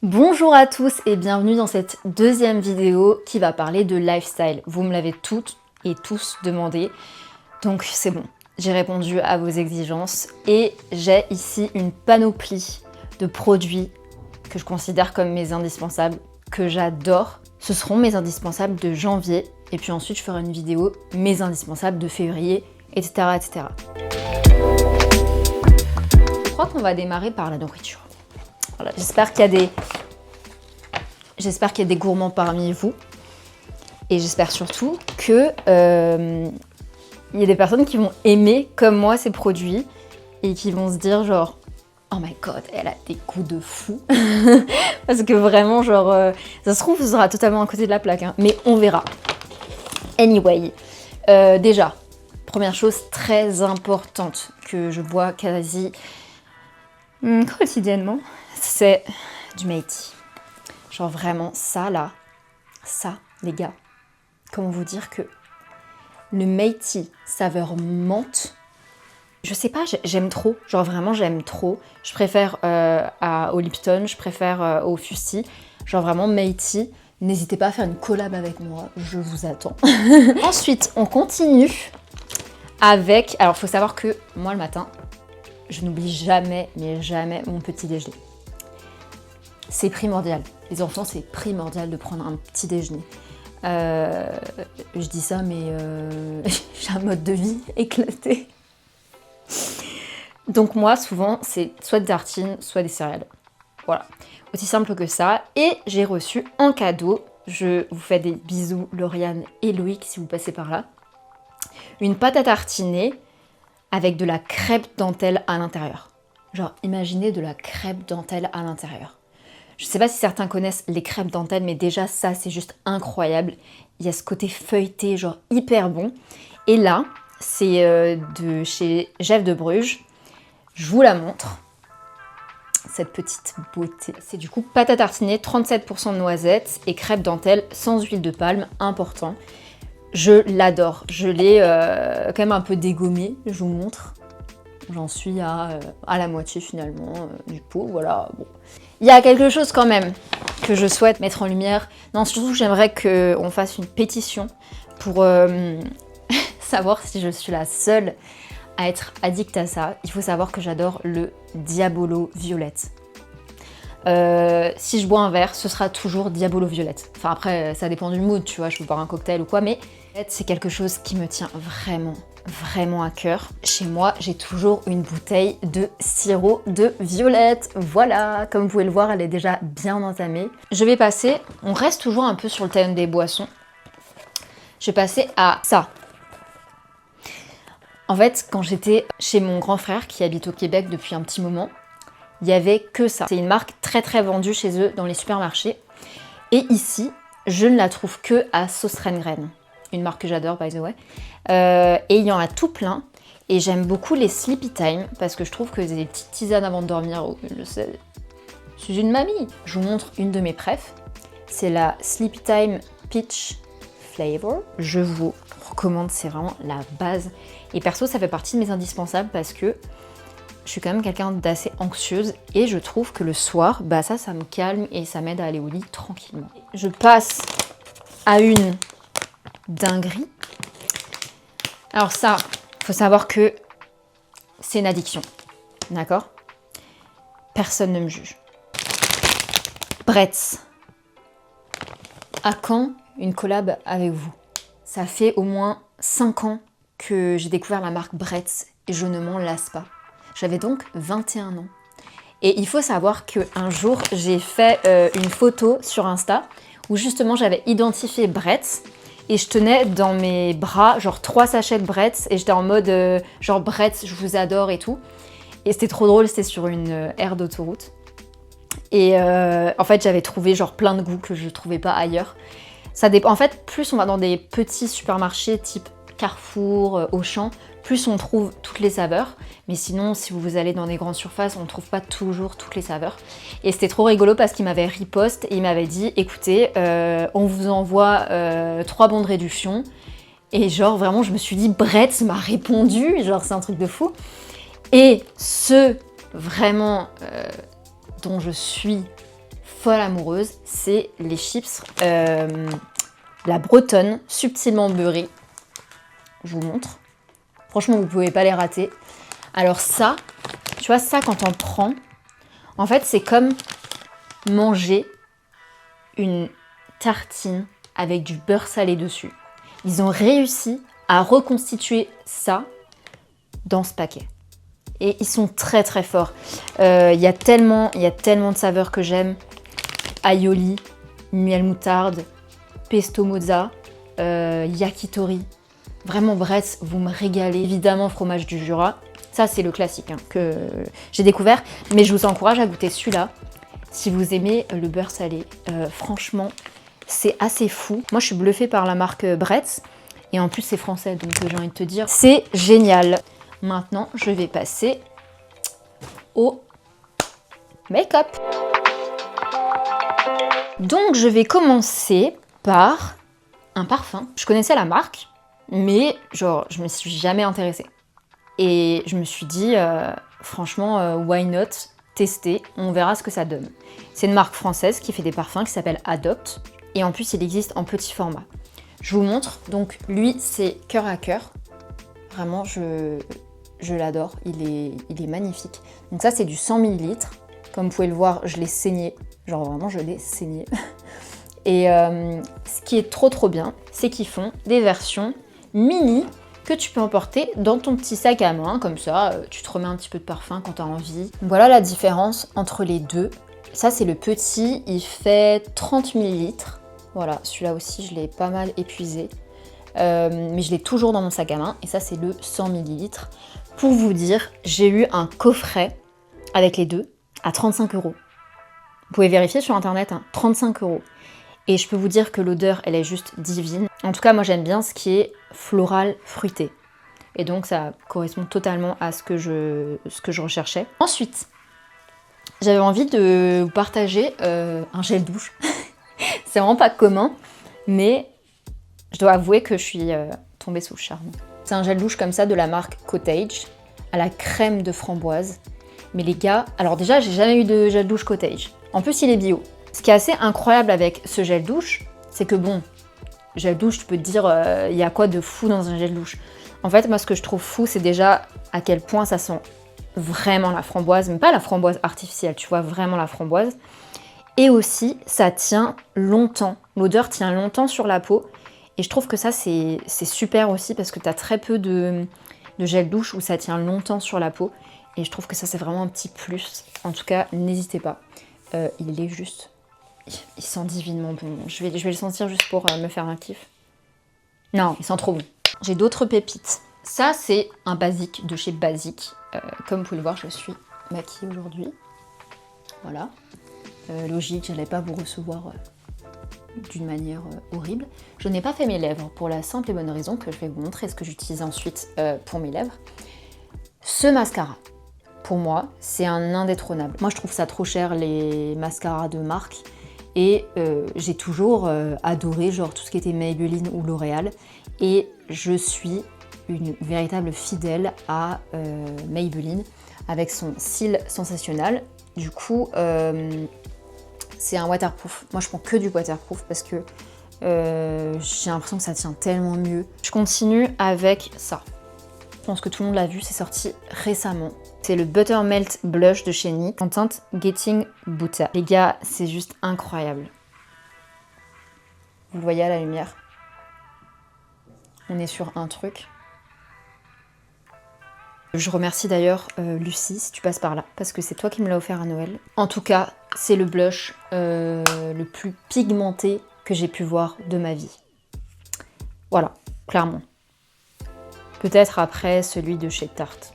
Bonjour à tous et bienvenue dans cette deuxième vidéo qui va parler de lifestyle. Vous me l'avez toutes et tous demandé, donc c'est bon. J'ai répondu à vos exigences et j'ai ici une panoplie de produits que je considère comme mes indispensables, que j'adore. Ce seront mes indispensables de janvier et puis ensuite je ferai une vidéo mes indispensables de février, etc. etc. Je crois qu'on va démarrer par la nourriture. Voilà, j'espère qu'il y a des gourmands parmi vous et j'espère surtout que il y a des personnes qui vont aimer comme moi ces produits et qui vont se dire genre oh my god, elle a des goûts de fou. Parce que vraiment genre ça se trouve ce sera totalement à côté de la plaque hein, mais on verra. Anyway, déjà première chose très importante que je vois quasi quotidiennement, c'est du Meity. Genre vraiment ça là, ça les gars, comment vous dire que le Meity saveur menthe, je sais pas, j'aime trop, genre vraiment j'aime trop. Je préfère au Lipton, je préfère au Fusti, genre vraiment Meity. N'hésitez pas à faire une collab avec moi, je vous attends. Ensuite, on continue avec, alors faut savoir que moi le matin, je n'oublie jamais, mais jamais mon petit déjeuner. C'est primordial. Les enfants, c'est primordial de prendre un petit déjeuner. Je dis ça, mais j'ai un mode de vie éclaté. Donc moi, souvent, c'est soit des tartines, soit des céréales. Voilà, aussi simple que ça. Et j'ai reçu en cadeau, je vous fais des bisous Lauriane et Loïc si vous passez par là, une pâte à tartiner avec de la crêpe dentelle à l'intérieur. Genre, imaginez de la crêpe dentelle à l'intérieur. Je sais pas si certains connaissent les crêpes dentelle, mais déjà ça, c'est juste incroyable. Il y a ce côté feuilleté, genre hyper bon. Et là, c'est de chez Jeff de Bruges. Je vous la montre. Cette petite beauté. C'est du coup pâte à tartiner, 37% de noisettes et crêpe dentelle sans huile de palme, important. Je l'adore. Je l'ai quand même un peu dégommée, je vous montre. J'en suis à la moitié finalement du pot, voilà. Bon. Il y a quelque chose quand même que je souhaite mettre en lumière. Non, surtout j'aimerais qu'on fasse une pétition pour savoir si je suis la seule à être addict à ça. Il faut savoir que j'adore le Diabolo Violette. Si je bois un verre, ce sera toujours Diabolo Violette. Enfin après, ça dépend du mood, tu vois, je peux boire un cocktail ou quoi, mais c'est quelque chose qui me tient vraiment à cœur. Chez moi, j'ai toujours une bouteille de sirop de violette. Voilà, comme vous pouvez le voir, elle est déjà bien entamée. Je vais passer, on reste toujours un peu sur le thème des boissons. Je vais passer à ça. En fait, quand j'étais chez mon grand frère qui habite au Québec depuis un petit moment, il n'y avait que ça. C'est une marque très vendue chez eux dans les supermarchés. Et ici, je ne la trouve que à Sauce Rengren. Une marque que j'adore, by the way. Et il y en a tout plein. Et j'aime beaucoup les Sleepy Time parce que je trouve que c'est des petites tisanes avant de dormir. Oh, je sais, je suis une mamie. Je vous montre une de mes préfs. C'est la Sleepy Time Peach Flavor. Je vous recommande, c'est vraiment la base. Et perso, ça fait partie de mes indispensables parce que je suis quand même quelqu'un d'assez anxieuse et je trouve que le soir, bah ça me calme et ça m'aide à aller au lit tranquillement. Je passe à une dinguerie. Alors ça, faut savoir que c'est une addiction, d'accord? Personne ne me juge. Bretz. À quand une collab avec vous? Ça fait au moins 5 ans que j'ai découvert la marque Bretz et je ne m'en lasse pas. J'avais donc 21 ans. Et il faut savoir qu'un jour, j'ai fait une photo sur Insta où justement j'avais identifié Bretz et je tenais dans mes bras genre 3 sachets de Bretz et j'étais en mode genre Bretz, je vous adore et tout. Et c'était trop drôle, c'était sur une aire d'autoroute. Et en fait, j'avais trouvé genre plein de goûts que je trouvais pas ailleurs. Ça dépend. En fait, plus on va dans des petits supermarchés type Carrefour, Auchan, plus on trouve toutes les saveurs. Mais sinon, si vous allez dans des grandes surfaces, on ne trouve pas toujours toutes les saveurs. Et c'était trop rigolo parce qu'il m'avait riposte et il m'avait dit « Écoutez, on vous envoie 3 bons de réduction. » Et genre, vraiment, je me suis dit « Bretz m'a répondu. » Genre, c'est un truc de fou. Et ce, vraiment, dont je suis folle amoureuse, c'est les chips la bretonne, subtilement beurrée. Je vous montre. Franchement, vous pouvez pas les rater. Alors ça, tu vois, ça quand on prend, en fait, c'est comme manger une tartine avec du beurre salé dessus. Ils ont réussi à reconstituer ça dans ce paquet. Et ils sont très très forts. Il y a tellement de saveurs que j'aime. Aioli, miel moutarde, pesto mozza, yakitori. Vraiment, bref, vous me régalez. Évidemment, fromage du Jura. Ça, c'est le classique hein, que j'ai découvert. Mais je vous encourage à goûter celui-là. Si vous aimez le beurre salé, franchement, c'est assez fou. Moi, je suis bluffée par la marque Bretz. Et en plus, c'est français, donc j'ai envie de te dire, c'est génial. Maintenant, je vais passer au make-up. Donc, je vais commencer par un parfum. Je connaissais la marque, mais genre, je me suis jamais intéressée. Et je me suis dit, franchement, why not tester, on verra ce que ça donne. C'est une marque française qui fait des parfums qui s'appelle Adopt. Et en plus, il existe en petit format. Je vous montre. Donc, lui, c'est cœur à cœur. Vraiment, je l'adore. Il est magnifique. Donc ça, c'est du 100 ml. Comme vous pouvez le voir, je l'ai saigné. Genre, vraiment, je l'ai saigné. Et ce qui est trop bien, c'est qu'ils font des versions mini que tu peux emporter dans ton petit sac à main. Comme ça, tu te remets un petit peu de parfum quand tu as envie. Voilà la différence entre les deux. Ça, c'est le petit. Il fait 30 ml. Voilà, celui-là aussi, je l'ai pas mal épuisé. Mais je l'ai toujours dans mon sac à main. Et ça, c'est le 100 ml. Pour vous dire, j'ai eu un coffret avec les deux à 35 €. Vous pouvez vérifier sur internet, hein, 35 €. Et je peux vous dire que l'odeur, elle est juste divine. En tout cas, moi j'aime bien ce qui est floral, fruité. Et donc ça correspond totalement à ce que je recherchais. Ensuite, j'avais envie de vous partager un gel douche. C'est vraiment pas commun, mais je dois avouer que je suis tombée sous le charme. C'est un gel douche comme ça de la marque Cottage, à la crème de framboise. Mais les gars, alors déjà, j'ai jamais eu de gel douche Cottage. En plus, il est bio. Ce qui est assez incroyable avec ce gel douche, c'est que bon, gel douche, tu peux te dire, il y a quoi de fou dans un gel douche? En fait, moi, ce que je trouve fou, c'est déjà à quel point ça sent vraiment la framboise, mais pas la framboise artificielle, tu vois, vraiment la framboise. Et aussi, ça tient longtemps. L'odeur tient longtemps sur la peau. Et je trouve que ça, c'est super aussi parce que tu as très peu de gel douche où ça tient longtemps sur la peau. Et je trouve que ça, c'est vraiment un petit plus. En tout cas, n'hésitez pas. Il est juste... Il sent divinement bon. Je vais le sentir juste pour me faire un kiff. Non, il sent trop bon. J'ai d'autres pépites. Ça, c'est un basique de chez Basique. Comme vous pouvez le voir, je suis maquillée aujourd'hui. Voilà. Logique, j'allais pas vous recevoir d'une manière horrible. Je n'ai pas fait mes lèvres pour la simple et bonne raison que je vais vous montrer ce que j'utilise ensuite pour mes lèvres. Ce mascara, pour moi, c'est un indétrônable. Moi, je trouve ça trop cher, les mascaras de marque. Et j'ai toujours adoré genre tout ce qui était Maybelline ou L'Oréal. Et je suis une véritable fidèle à Maybelline avec son cils sensationnel. Du coup, c'est un waterproof. Moi, je prends que du waterproof parce que j'ai l'impression que ça tient tellement mieux. Je continue avec ça. Je pense que tout le monde l'a vu, c'est sorti récemment. C'est le Buttermelt Blush de chez NYX en teinte Getting Butter. Les gars, c'est juste incroyable. Vous le voyez à la lumière. On est sur un truc. Je remercie d'ailleurs Lucie, si tu passes par là, parce que c'est toi qui me l'as offert à Noël. En tout cas, c'est le blush le plus pigmenté que j'ai pu voir de ma vie. Voilà, clairement. Peut-être après celui de chez Tarte.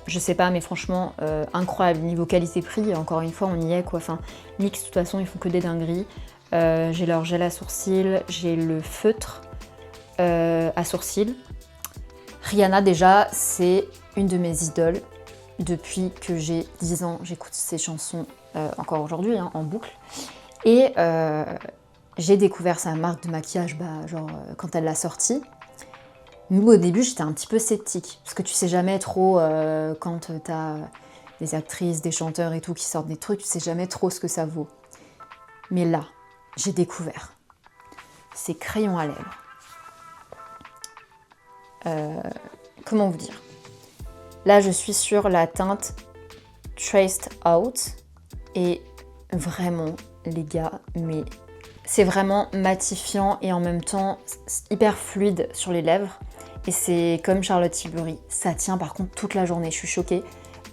Je sais pas, mais franchement, incroyable. Niveau qualité-prix, encore une fois, on y est, quoi. Enfin, NYX, de toute façon, ils font que des dingueries. J'ai leur gel à sourcils, j'ai le feutre à sourcils. Rihanna, déjà, c'est une de mes idoles. Depuis que j'ai 10 ans, j'écoute ses chansons encore aujourd'hui, hein, en boucle. Et j'ai découvert sa marque de maquillage, quand elle l'a sortie. Mais au début, j'étais un petit peu sceptique, parce que tu sais jamais trop, quand t'as des actrices, des chanteurs et tout qui sortent des trucs, tu sais jamais trop ce que ça vaut. Mais là, j'ai découvert ces crayons à lèvres. Comment vous dire? Là, je suis sur la teinte Traced Out. Et vraiment, les gars, mais c'est vraiment matifiant et en même temps hyper fluide sur les lèvres. Et c'est comme Charlotte Tilbury. Ça tient par contre toute la journée, je suis choquée.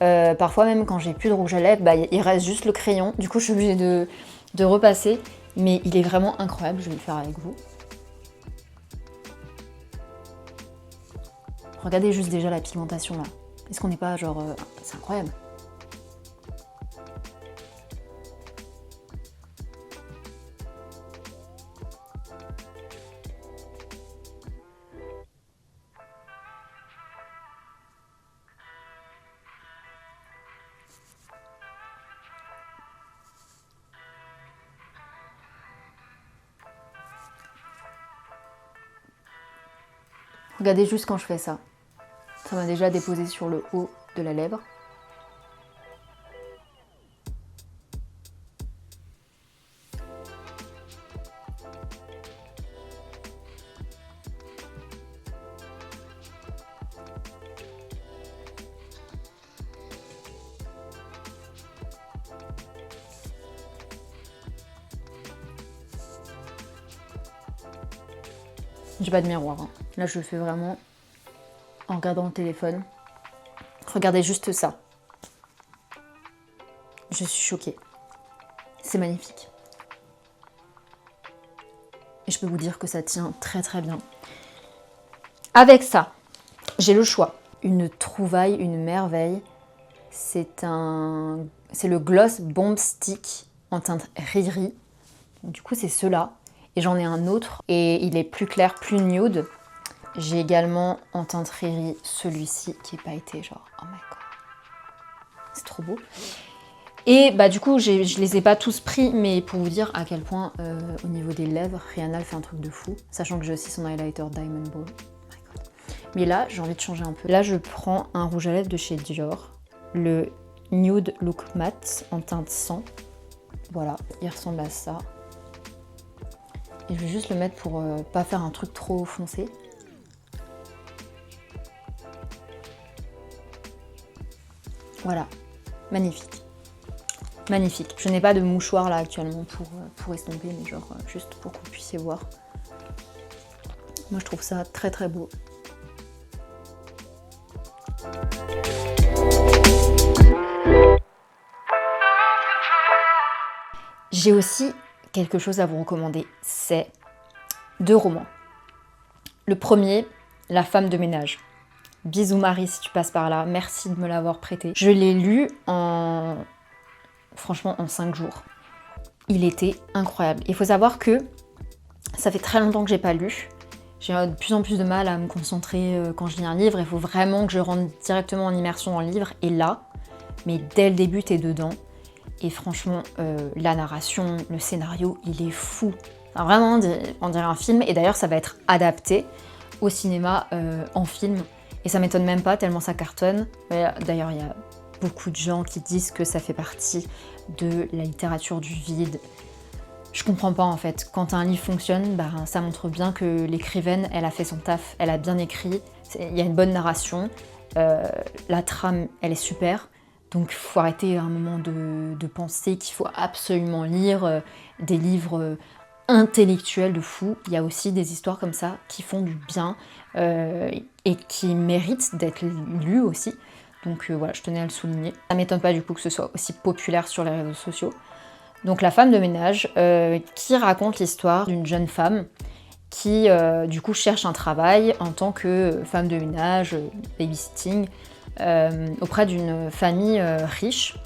Parfois même quand j'ai plus de rouge à lèvres, bah, il reste juste le crayon. Du coup, je suis obligée de repasser. Mais il est vraiment incroyable, je vais le faire avec vous. Regardez juste déjà la pigmentation là. Est-ce qu'on n'est pas genre... c'est incroyable. Regardez juste quand je fais ça. Ça m'a déjà déposé sur le haut de la lèvre. J'ai pas de miroir. Hein. Là, je le fais vraiment en regardant le téléphone. Regardez juste ça. Je suis choquée. C'est magnifique. Et je peux vous dire que ça tient très très bien. Avec ça, j'ai le choix. Une trouvaille, une merveille. C'est le Gloss Bomb Stick en teinte Riri. Du coup, c'est ceux-là. Et j'en ai un autre. Et il est plus clair, plus nude. J'ai également en teinte Riri celui-ci qui est pailleté. Genre, oh my god. C'est trop beau. Et bah du coup, je les ai pas tous pris, mais pour vous dire à quel point, au niveau des lèvres, Rihanna elle fait un truc de fou. Sachant que j'ai aussi son highlighter Diamond Ball. Oh my god. Mais là, j'ai envie de changer un peu. Là, je prends un rouge à lèvres de chez Dior. Le Nude Look Matte en teinte 100. Voilà, il ressemble à ça. Et je vais juste le mettre pour pas faire un truc trop foncé. Voilà, magnifique. Magnifique. Je n'ai pas de mouchoir là actuellement pour estomper, mais genre juste pour que vous puissiez voir. Moi je trouve ça très très beau. J'ai aussi quelque chose à vous recommander, c'est 2 romans. Le premier, La femme de ménage. Bisous Marie si tu passes par là, merci de me l'avoir prêté. Je l'ai lu franchement en 5 jours. Il était incroyable. Il faut savoir que ça fait très longtemps que j'ai pas lu. J'ai de plus en plus de mal à me concentrer quand je lis un livre. Il faut vraiment que je rentre directement en immersion dans le livre. Et là, mais dès le début, t'es dedans. Et franchement, la narration, le scénario, il est fou. Enfin, vraiment, on dirait un film. Et d'ailleurs, ça va être adapté au cinéma en film. Et ça m'étonne même pas, tellement ça cartonne. D'ailleurs, il y a beaucoup de gens qui disent que ça fait partie de la littérature du vide. Je comprends pas en fait. Quand un livre fonctionne, bah, ça montre bien que l'écrivaine, elle a fait son taf, elle a bien écrit, il y a une bonne narration, la trame, elle est super. Donc il faut arrêter à un moment de penser qu'il faut absolument lire des livres intellectuels de fou. Il y a aussi des histoires comme ça qui font du bien et qui méritent d'être lues aussi. Donc voilà, je tenais à le souligner. Ça m'étonne pas du coup que ce soit aussi populaire sur les réseaux sociaux. Donc La femme de ménage, qui raconte l'histoire d'une jeune femme qui du coup cherche un travail en tant que femme de ménage, babysitting, auprès d'une famille riche.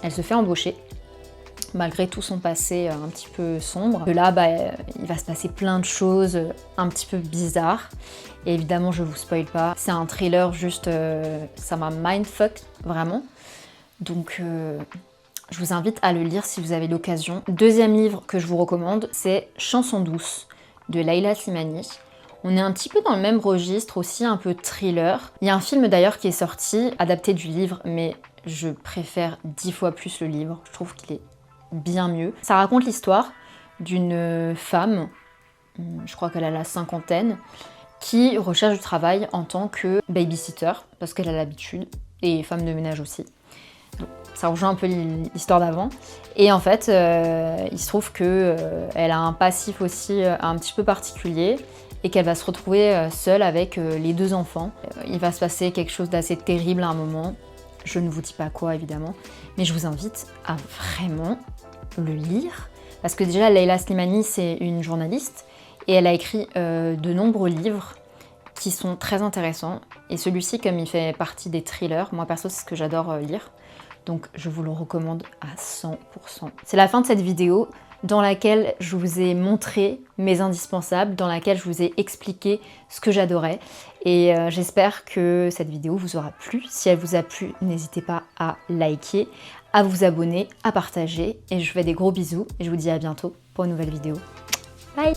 Elle se fait embaucher, malgré tout son passé un petit peu sombre. Et là, bah, il va se passer plein de choses un petit peu bizarres. Et évidemment, je vous spoil pas. C'est un thriller juste... ça m'a mindfuck, vraiment. Donc, je vous invite à le lire si vous avez l'occasion. Deuxième livre que je vous recommande, c'est Chanson douce de Leila Slimani. On est un petit peu dans le même registre, aussi un peu thriller. Il y a un film d'ailleurs qui est sorti, adapté du livre, mais je préfère 10 fois plus le livre. Je trouve qu'il est bien mieux. Ça raconte l'histoire d'une femme, je crois qu'elle a la cinquantaine, qui recherche du travail en tant que babysitter, parce qu'elle a l'habitude, et femme de ménage aussi. Donc, ça rejoint un peu l'histoire d'avant. Et en fait, il se trouve qu'elle a un passif aussi un petit peu particulier, et qu'elle va se retrouver seule avec les 2 enfants. Il va se passer quelque chose d'assez terrible à un moment. Je ne vous dis pas quoi, évidemment, mais je vous invite à vraiment le lire. Parce que déjà, Leila Slimani, c'est une journaliste, et elle a écrit de nombreux livres qui sont très intéressants. Et celui-ci, comme il fait partie des thrillers, moi perso, c'est ce que j'adore lire. Donc je vous le recommande à 100%. C'est la fin de cette vidéo dans laquelle je vous ai montré mes indispensables, dans laquelle je vous ai expliqué ce que j'adorais. Et j'espère que cette vidéo vous aura plu. Si elle vous a plu, n'hésitez pas à liker, à vous abonner, à partager. Et je vous fais des gros bisous et je vous dis à bientôt pour une nouvelle vidéo. Bye!